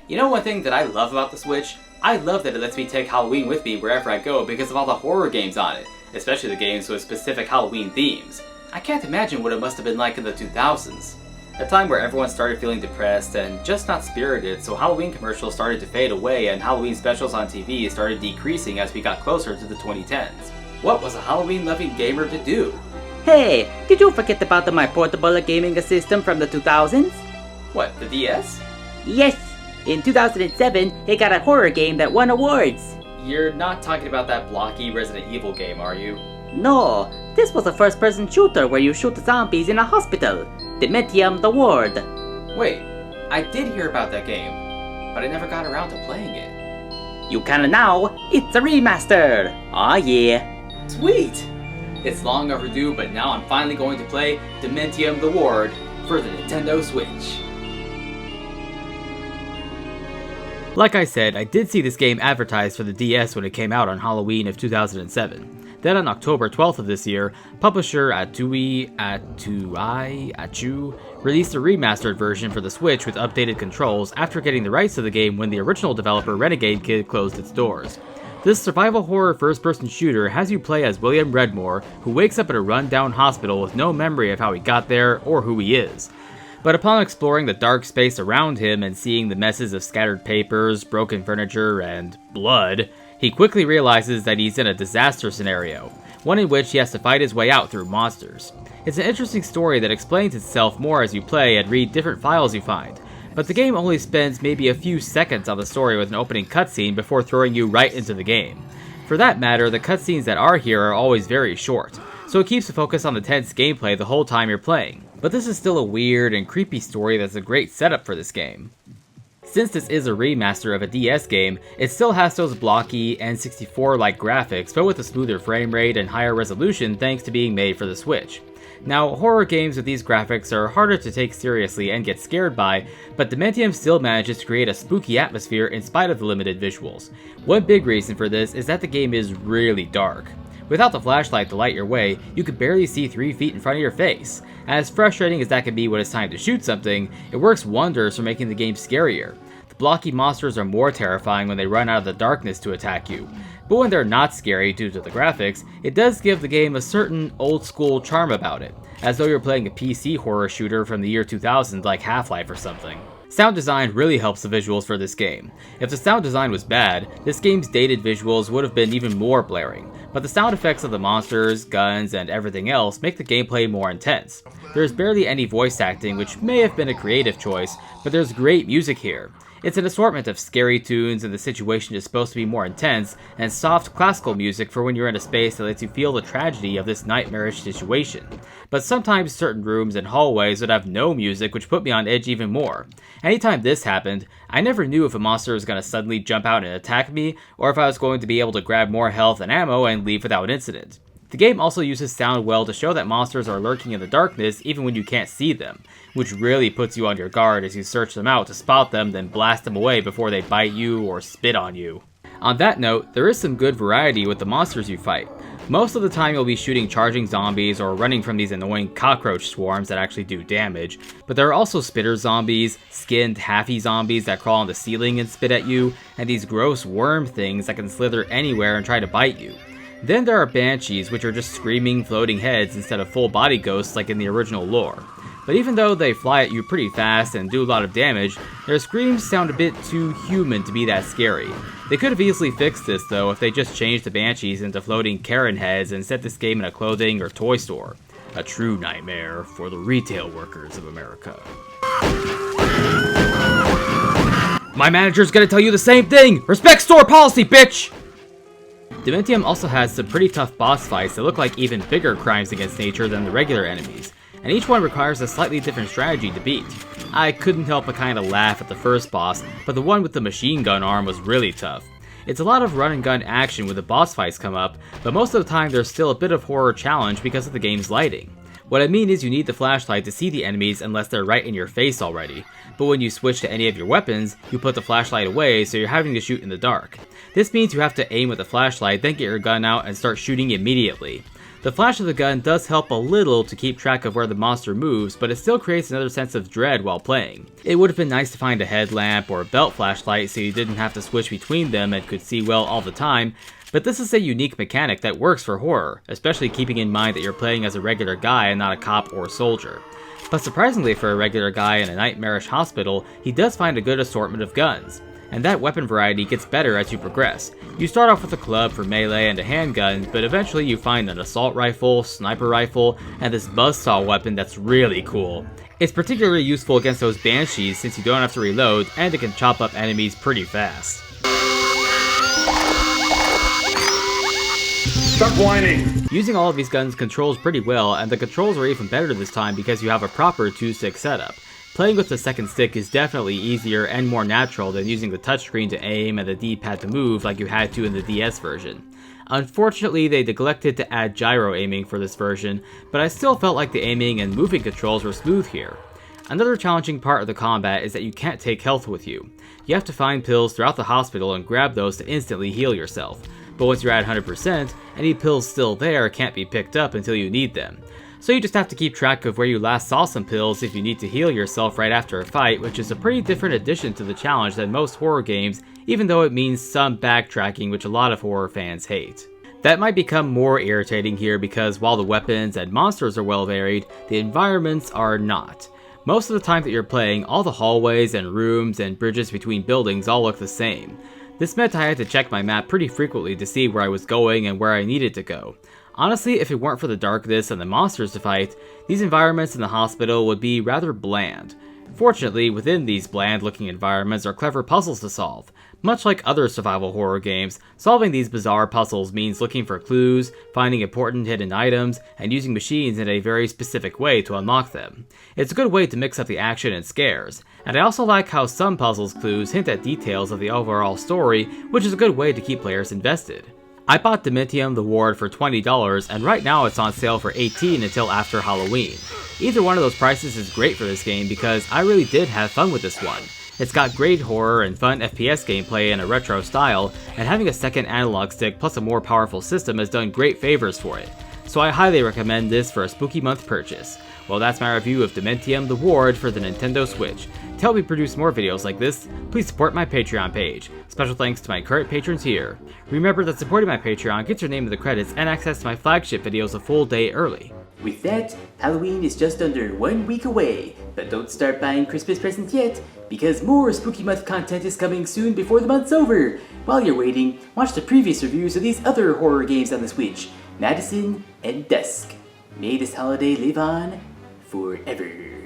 You know one thing that I love about the Switch? I love that it lets me take Halloween with me wherever I go because of all the horror games on it, especially the games with specific Halloween themes. I can't imagine what it must have been like in the 2000s. A time where everyone started feeling depressed and just not spirited, so Halloween commercials started to fade away and Halloween specials on TV started decreasing as we got closer to the 2010s. What was a Halloween-loving gamer to do? Hey, did you forget about my portable gaming system from the 2000s? What, the DS? Yes! In 2007, it got a horror game that won awards! You're not talking about that blocky Resident Evil game, are you? No, this was a first-person shooter where you shoot zombies in a hospital. Dementium the Ward. Wait, I did hear about that game, but I never got around to playing it. You can now, it's a remaster! Aw yeah! Sweet! It's long overdue, but now I'm finally going to play Dementium the Ward for the Nintendo Switch. Like I said, I did see this game advertised for the DS when it came out on Halloween of 2007. Then on October 12th of this year, publisher Atooi released a remastered version for the Switch with updated controls after getting the rights to the game when the original developer Renegade Kid closed its doors. This survival horror first-person shooter has you play as William Redmore, who wakes up at a run-down hospital with no memory of how he got there or who he is. But upon exploring the dark space around him and seeing the messes of scattered papers, broken furniture, and blood, he quickly realizes that he's in a disaster scenario, one in which he has to fight his way out through monsters. It's an interesting story that explains itself more as you play and read different files you find, but the game only spends maybe a few seconds on the story with an opening cutscene before throwing you right into the game. For that matter, the cutscenes that are here are always very short, so it keeps the focus on the tense gameplay the whole time you're playing. But this is still a weird and creepy story that's a great setup for this game. Since this is a remaster of a DS game, it still has those blocky N64-like graphics, but with a smoother frame rate and higher resolution thanks to being made for the Switch. Now, horror games with these graphics are harder to take seriously and get scared by, but Dementium still manages to create a spooky atmosphere in spite of the limited visuals. One big reason for this is that the game is really dark. Without the flashlight to light your way, you could barely see 3 feet in front of your face. As frustrating as that can be when it's time to shoot something, it works wonders for making the game scarier. The blocky monsters are more terrifying when they run out of the darkness to attack you. But when they're not scary due to the graphics, it does give the game a certain old-school charm about it, as though you're playing a PC horror shooter from the year 2000 like Half-Life or something. Sound design really helps the visuals for this game. If the sound design was bad, this game's dated visuals would have been even more blaring, but the sound effects of the monsters, guns, and everything else make the gameplay more intense. There's barely any voice acting, which may have been a creative choice, but there's great music here. It's an assortment of scary tunes and the situation is supposed to be more intense, and soft classical music for when you're in a space that lets you feel the tragedy of this nightmarish situation. But sometimes certain rooms and hallways would have no music, which put me on edge even more. Anytime this happened, I never knew if a monster was going to suddenly jump out and attack me, or if I was going to be able to grab more health and ammo and leave without incident. The game also uses sound well to show that monsters are lurking in the darkness even when you can't see them, which really puts you on your guard as you search them out to spot them, then blast them away before they bite you or spit on you. On that note, there is some good variety with the monsters you fight. Most of the time you'll be shooting charging zombies or running from these annoying cockroach swarms that actually do damage, but there are also spitter zombies, skinned halfy zombies that crawl on the ceiling and spit at you, and these gross worm things that can slither anywhere and try to bite you. Then there are banshees, which are just screaming floating heads instead of full body ghosts like in the original lore. But even though they fly at you pretty fast and do a lot of damage, their screams sound a bit too human to be that scary. They could have easily fixed this though if they just changed the banshees into floating Karen heads and set this game in a clothing or toy store. A true nightmare for the retail workers of America. My manager's gonna tell you the same thing! Respect store policy, bitch! Dementium also has some pretty tough boss fights that look like even bigger crimes against nature than the regular enemies, and each one requires a slightly different strategy to beat. I couldn't help but kinda laugh at the first boss, but the one with the machine gun arm was really tough. It's a lot of run and gun action when the boss fights come up, but most of the time there's still a bit of horror challenge because of the game's lighting. What I mean is you need the flashlight to see the enemies unless they're right in your face already, but when you switch to any of your weapons, you put the flashlight away so you're having to shoot in the dark. This means you have to aim with the flashlight, then get your gun out and start shooting immediately. The flash of the gun does help a little to keep track of where the monster moves, but it still creates another sense of dread while playing. It would have been nice to find a headlamp or a belt flashlight so you didn't have to switch between them and could see well all the time, but this is a unique mechanic that works for horror, especially keeping in mind that you're playing as a regular guy and not a cop or soldier. But surprisingly for a regular guy in a nightmarish hospital, he does find a good assortment of guns. And that weapon variety gets better as you progress. You start off with a club for melee and a handgun, but eventually you find an assault rifle, sniper rifle, and this buzzsaw weapon that's really cool. It's particularly useful against those banshees since you don't have to reload, and it can chop up enemies pretty fast. Stop whining! Using all of these guns controls pretty well, and the controls are even better this time because you have a proper 2-stick setup. Playing with the second stick is definitely easier and more natural than using the touchscreen to aim and the D-pad to move like you had to in the DS version. Unfortunately, they neglected to add gyro aiming for this version, but I still felt like the aiming and moving controls were smooth here. Another challenging part of the combat is that you can't take health with you. You have to find pills throughout the hospital and grab those to instantly heal yourself, but once you're at 100%, any pills still there can't be picked up until you need them. So you just have to keep track of where you last saw some pills if you need to heal yourself right after a fight, which is a pretty different addition to the challenge than most horror games, even though it means some backtracking, which a lot of horror fans hate. That might become more irritating here because while the weapons and monsters are well varied, the environments are not. Most of the time that you're playing, all the hallways and rooms and bridges between buildings all look the same. This meant I had to check my map pretty frequently to see where I was going and where I needed to go. Honestly, if it weren't for the darkness and the monsters to fight, these environments in the hospital would be rather bland. Fortunately, within these bland-looking environments are clever puzzles to solve. Much like other survival horror games, solving these bizarre puzzles means looking for clues, finding important hidden items, and using machines in a very specific way to unlock them. It's a good way to mix up the action and scares, and I also like how some puzzles' clues hint at details of the overall story, which is a good way to keep players invested. I bought Dementium the Ward for $20, and right now it's on sale for $18 until after Halloween. Either one of those prices is great for this game because I really did have fun with this one. It's got great horror and fun FPS gameplay in a retro style, and having a second analog stick plus a more powerful system has done great favors for it. So I highly recommend this for a spooky month purchase. Well, that's my review of Dementium the Ward for the Nintendo Switch. To help me produce more videos like this, please support my Patreon page. Special thanks to my current patrons here. Remember that supporting my Patreon gets your name in the credits and access to my flagship videos a full day early. With that, Halloween is just under 1 week away, but don't start buying Christmas presents yet, because more Spooky Month content is coming soon before the month's over. While you're waiting, watch the previous reviews of these other horror games on the Switch, Madison and Dusk. May this holiday live on forever.